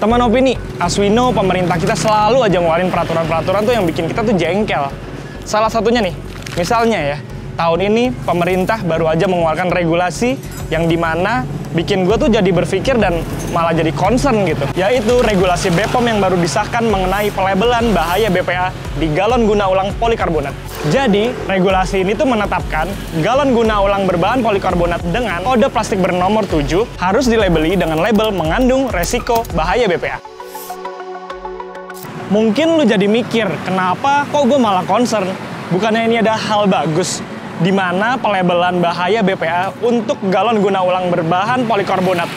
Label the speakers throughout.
Speaker 1: Teman-teman opini, as we know, pemerintah kita selalu aja ngeluarin peraturan-peraturan tuh yang bikin kita tuh jengkel. Salah satunya nih, misalnya ya, tahun ini pemerintah baru aja mengeluarkan regulasi yang dimana bikin gue tuh jadi berpikir dan malah jadi concern gitu. Yaitu regulasi BPOM yang baru disahkan mengenai pelabelan bahaya BPA di galon guna ulang polikarbonat. Jadi, regulasi ini tuh menetapkan galon guna ulang berbahan polikarbonat dengan kode plastik bernomor 7 harus dilabeli dengan label mengandung resiko bahaya BPA. Mungkin lu jadi mikir, kenapa kok gue malah concern? Bukannya ini ada hal bagus, di mana pelabelan bahaya BPA untuk galon guna ulang berbahan polikarbonat.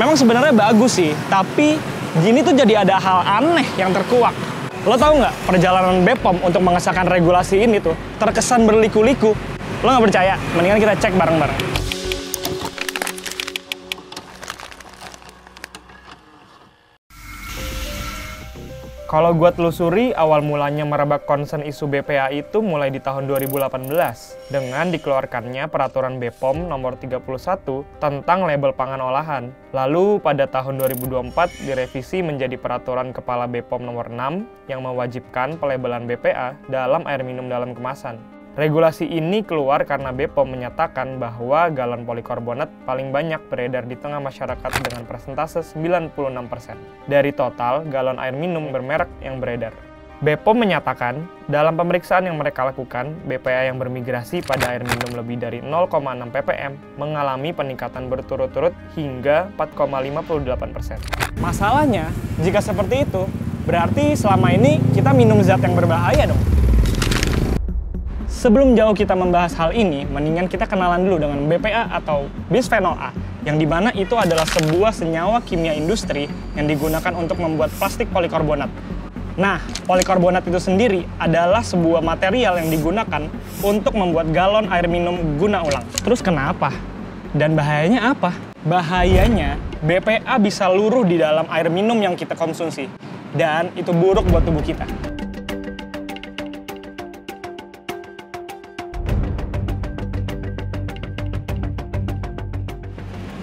Speaker 1: Memang sebenarnya bagus sih, tapi gini tuh jadi ada hal aneh yang terkuak. Lo tahu nggak, perjalanan BPOM untuk mengesahkan regulasi ini tuh terkesan berliku-liku. Lo nggak percaya? Mendingan kita cek bareng-bareng. Kalau gue telusuri, awal mulanya merebak concern isu BPA itu mulai di tahun 2018 dengan dikeluarkannya peraturan BPOM nomor 31 tentang label pangan olahan. Lalu pada tahun 2024 direvisi menjadi peraturan Kepala BPOM nomor 6 yang mewajibkan pelabelan BPA dalam air minum dalam kemasan. Regulasi ini keluar karena BPOM menyatakan bahwa galon polikarbonat paling banyak beredar di tengah masyarakat dengan persentase 96% dari total galon air minum bermerek yang beredar. BPOM menyatakan, dalam pemeriksaan yang mereka lakukan, BPA yang bermigrasi pada air minum lebih dari 0,6 ppm mengalami peningkatan berturut-turut hingga 4,58%. Masalahnya, jika seperti itu, berarti selama ini kita minum zat yang berbahaya dong. Sebelum jauh kita membahas hal ini, mendingan kita kenalan dulu dengan BPA atau bisphenol A, yang dimana itu adalah sebuah senyawa kimia industri yang digunakan untuk membuat plastik polikarbonat. Nah, polikarbonat itu sendiri adalah sebuah material yang digunakan untuk membuat galon air minum guna ulang. Terus kenapa? Dan bahayanya apa? Bahayanya, BPA bisa luruh di dalam air minum yang kita konsumsi, dan itu buruk buat tubuh kita.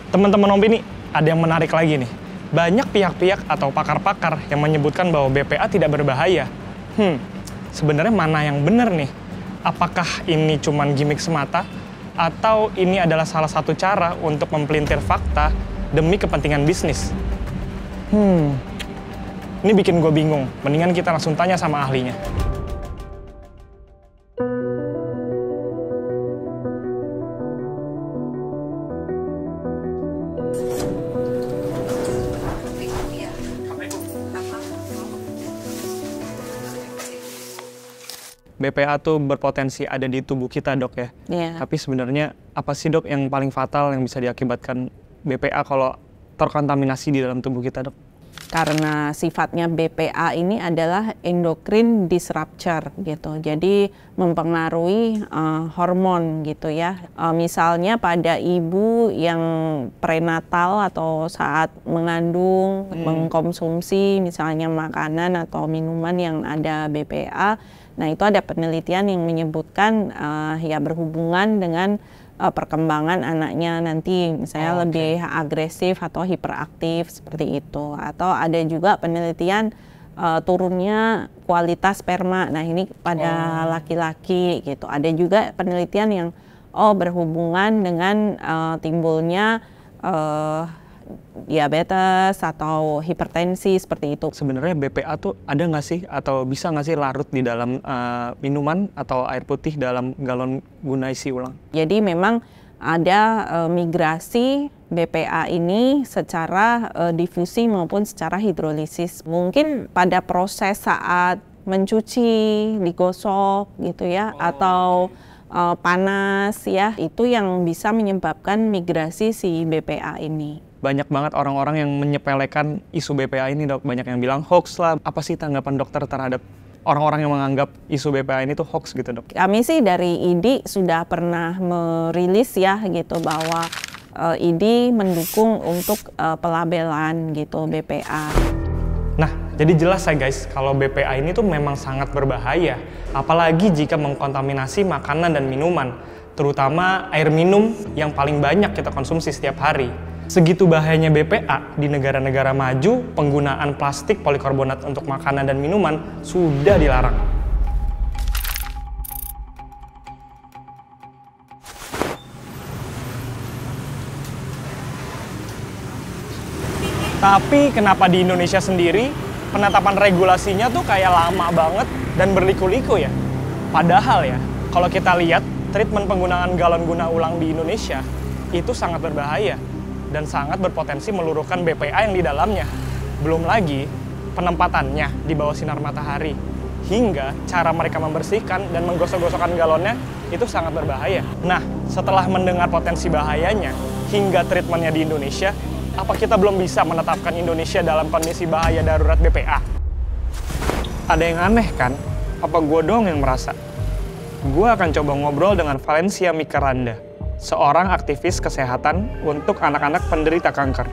Speaker 1: Teman-teman opini, ada yang menarik lagi nih. Banyak pihak-pihak atau pakar-pakar yang menyebutkan bahwa BPA tidak berbahaya. Sebenarnya mana yang benar nih? Apakah ini cuma gimmick semata? Atau ini adalah salah satu cara untuk mempelintir fakta demi kepentingan bisnis? Ini bikin gue bingung. Mendingan kita langsung tanya sama ahlinya. BPA tuh berpotensi ada di tubuh kita, Dok, ya.
Speaker 2: Yeah.
Speaker 1: Tapi sebenarnya apa sih, Dok, yang paling fatal yang bisa diakibatkan BPA kalau terkontaminasi di dalam tubuh kita, Dok?
Speaker 2: Karena sifatnya BPA ini adalah endocrine disruptor gitu. Jadi mempengaruhi hormon gitu ya. Misalnya pada ibu yang prenatal atau saat mengandung, mengkonsumsi misalnya makanan atau minuman yang ada BPA. Nah, itu ada penelitian yang menyebutkan ya berhubungan dengan perkembangan anaknya nanti, misalnya lebih agresif atau hiperaktif seperti itu. Atau ada juga penelitian turunnya kualitas sperma. Nah, ini pada laki-laki gitu. Ada juga penelitian yang berhubungan dengan timbulnya diabetes atau hipertensi seperti itu.
Speaker 1: Sebenarnya BPA tuh ada nggak sih atau bisa nggak sih larut di dalam minuman atau air putih dalam galon guna isi ulang?
Speaker 2: Jadi memang ada migrasi BPA ini secara difusi maupun secara hidrolisis. Mungkin pada proses saat mencuci, digosok gitu ya, atau panas ya, itu yang bisa menyebabkan migrasi si BPA ini.
Speaker 1: Banyak banget orang-orang yang menyepelekan isu BPA ini, Dok. Banyak yang bilang hoax lah. Apa sih tanggapan dokter terhadap orang-orang yang menganggap isu BPA ini tuh hoax gitu, Dok?
Speaker 2: Kami sih dari IDI sudah pernah merilis ya gitu bahwa IDI mendukung untuk pelabelan gitu BPA.
Speaker 1: Nah, jadi jelas ya guys, kalau BPA ini tuh memang sangat berbahaya. Apalagi jika mengkontaminasi makanan dan minuman, terutama air minum yang paling banyak kita konsumsi setiap hari. Segitu bahayanya BPA, di negara-negara maju, penggunaan plastik polikarbonat untuk makanan dan minuman sudah dilarang. Tapi kenapa di Indonesia sendiri penetapan regulasinya tuh kayak lama banget dan berliku-liku ya? Padahal ya, kalau kita lihat treatment penggunaan galon guna ulang di Indonesia itu sangat berbahaya dan sangat berpotensi meluruhkan BPA yang di dalamnya. Belum lagi penempatannya di bawah sinar matahari, hingga cara mereka membersihkan dan menggosok-gosokkan galonnya itu sangat berbahaya. Nah, setelah mendengar potensi bahayanya hingga treatmentnya di Indonesia, apa kita belum bisa menetapkan Indonesia dalam kondisi bahaya darurat BPA? Ada yang aneh kan? Apa gue doang yang merasa? Gue akan coba ngobrol dengan Valencia Mikaranda, seorang aktivis kesehatan untuk anak-anak penderita kanker.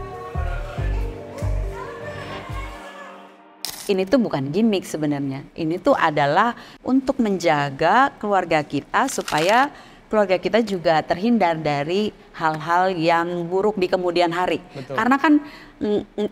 Speaker 3: Ini tuh bukan gimmick sebenarnya. Ini tuh adalah untuk menjaga keluarga kita supaya keluarga kita juga terhindar dari hal-hal yang buruk di kemudian hari.
Speaker 1: Betul.
Speaker 3: Karena kan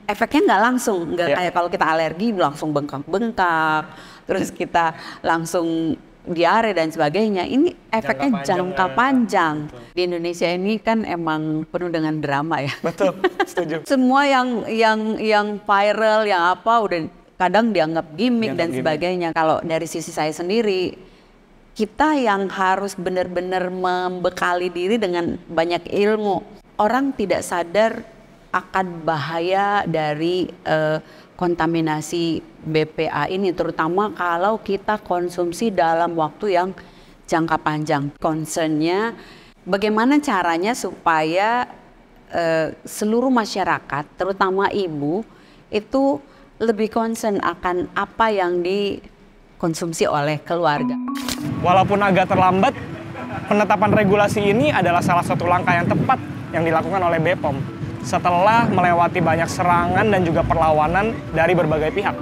Speaker 3: efeknya nggak langsung, nggak kayak kalau kita alergi langsung bengkak-bengkak, terus kita langsung diare dan sebagainya. Ini efeknya jangka panjang. Di Indonesia ini kan emang penuh dengan drama ya.
Speaker 1: Betul, setuju.
Speaker 3: Semua yang viral, yang apa udah kadang dianggap gimmick dan sebagainya. Kalau dari sisi saya sendiri, kita yang harus benar-benar membekali diri dengan banyak ilmu. Orang tidak sadar akan bahaya dari kontaminasi BPA ini, terutama kalau kita konsumsi dalam waktu yang jangka panjang. Concernnya bagaimana caranya supaya seluruh masyarakat, terutama ibu, itu lebih concern akan apa yang dikonsumsi oleh keluarga.
Speaker 1: Walaupun agak terlambat, penetapan regulasi ini adalah salah satu langkah yang tepat yang dilakukan oleh BPOM setelah melewati banyak serangan dan juga perlawanan dari berbagai pihak.